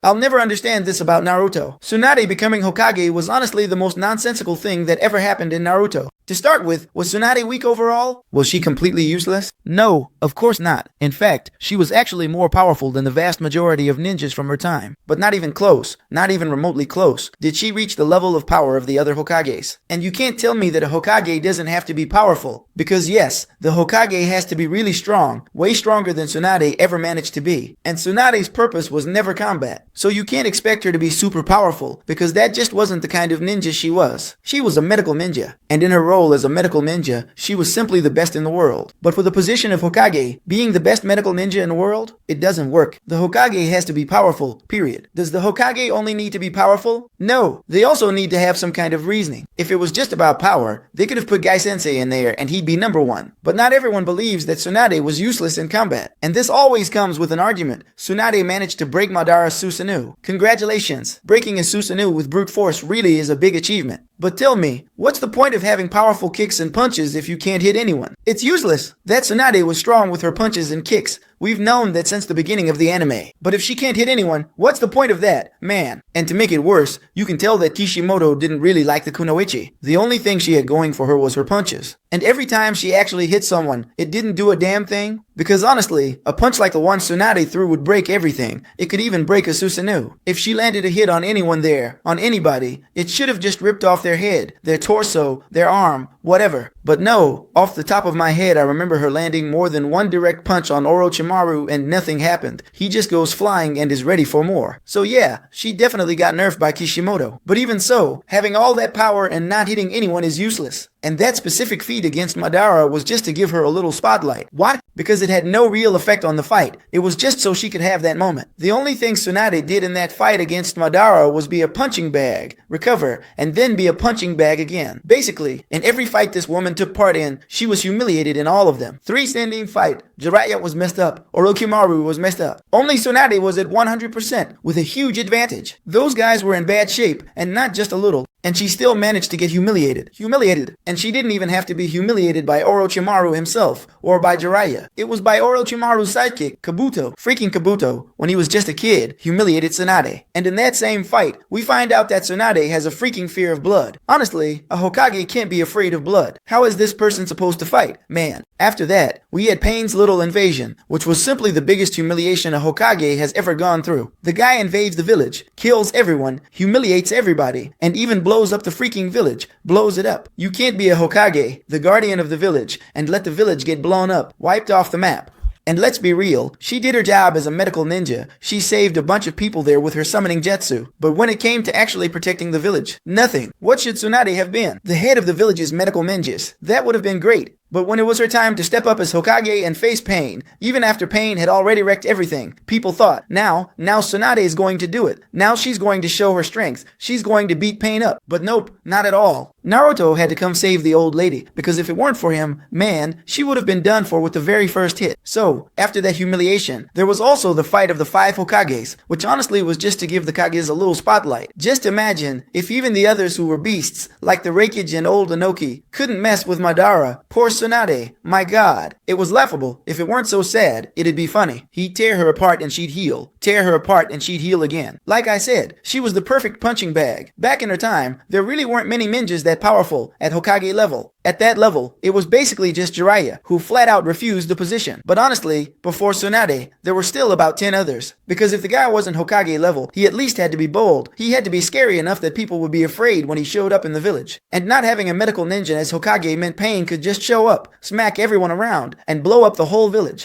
I'll never understand this about Naruto. Tsunade becoming Hokage was honestly the most nonsensical thing that ever happened in Naruto. To start with, was Tsunade weak overall? Was she completely useless? No, of course not. In fact, she was actually more powerful than the vast majority of ninjas from her time. But not even close, not even remotely close, did she reach the level of power of the other Hokages. And you can't tell me that a Hokage doesn't have to be powerful. Because yes, the Hokage has to be really strong, way stronger than Tsunade ever managed to be. And Tsunade's purpose was never combat. So you can't expect her to be super powerful, because that just wasn't the kind of ninja she was. She was a medical ninja, and in her role as a medical ninja, she was simply the best in the world. But for the position of Hokage, being the best medical ninja in the world, it doesn't work. The Hokage has to be powerful, period. Does the Hokage only need to be powerful? No, they also need to have some kind of reasoning. If it was just about power, they could have put Gai Sensei in there and he'd be number one. But not everyone believes that Tsunade was useless in combat. And this always comes with an argument. Tsunade managed to break Madara's Susanoo. Congratulations! Breaking a Susanoo with brute force really is a big achievement. But tell me, what's the point of having powerful kicks and punches if you can't hit anyone? It's useless. That Tsunade was strong with her punches and kicks. We've known that since the beginning of the anime. But if she can't hit anyone, what's the point of that? Man. And to make it worse, you can tell that Kishimoto didn't really like the kunoichi. The only thing she had going for her was her punches. And every time she actually hit someone, it didn't do a damn thing. Because honestly, a punch like the one Tsunade threw would break everything. It could even break a Susanoo. If she landed a hit on anyone there, on anybody, it should have just ripped off their head, their torso, their arm, whatever. But no, off the top of my head I remember her landing more than one direct punch on Orochimaru and nothing happened. He just goes flying and is ready for more. So yeah, she definitely got nerfed by Kishimoto. But even so, having all that power and not hitting anyone is useless. And that specific feat against Madara was just to give her a little spotlight. What? Because it had no real effect on the fight. It was just so she could have that moment. The only thing Tsunade did in that fight against Madara was be a punching bag, recover, and then be a punching bag again. Basically, in every fight this woman took part in, she was humiliated in all of them. 3-standing fight, Jiraiya was messed up, Orochimaru was messed up. Only Tsunade was at 100%, with a huge advantage. Those guys were in bad shape, and not just a little. And she still managed to get humiliated. And she didn't even have to be humiliated by Orochimaru himself, or by Jiraiya. It was by Orochimaru's sidekick, Kabuto. Freaking Kabuto, when he was just a kid, humiliated Tsunade. And in that same fight, we find out that Tsunade has a freaking fear of blood. Honestly, a Hokage can't be afraid of blood. How is this person supposed to fight? Man. After that, we had Pain's little invasion, which was simply the biggest humiliation a Hokage has ever gone through. The guy invades the village, kills everyone, humiliates everybody, and even blows up the freaking village, blows it up. You can't be a Hokage, the guardian of the village, and let the village get blown up, wiped off the map. And let's be real, she did her job as a medical ninja. She saved a bunch of people there with her summoning jutsu. But when it came to actually protecting the village, nothing. What should Tsunade have been? The head of the village's medical ninjas. That would have been great. But when it was her time to step up as Hokage and face Pain, even after Pain had already wrecked everything, people thought, now Tsunade is going to do it. Now she's going to show her strength. She's going to beat Pain up. But nope, not at all. Naruto had to come save the old lady, because if it weren't for him, man, she would have been done for with the very first hit. So, after that humiliation, there was also the fight of the 5 Hokages, which honestly was just to give the Kages a little spotlight. Just imagine if even the others who were beasts, like the Reikage and old Inoki, couldn't mess with Madara. Poor Tsunade, my god. It was laughable. If it weren't so sad, it'd be funny. He'd tear her apart and she'd heal. Tear her apart and she'd heal again. Like I said, she was the perfect punching bag. Back in her time, there really weren't many ninjas that powerful at Hokage level. At that level, it was basically just Jiraiya, who flat out refused the position. But honestly, before Tsunade, there were still about 10 others. Because if the guy wasn't Hokage level, he at least had to be bold. He had to be scary enough that people would be afraid when he showed up in the village. And not having a medical ninja as Hokage meant Pain could just show up, smack everyone around, and blow up the whole village.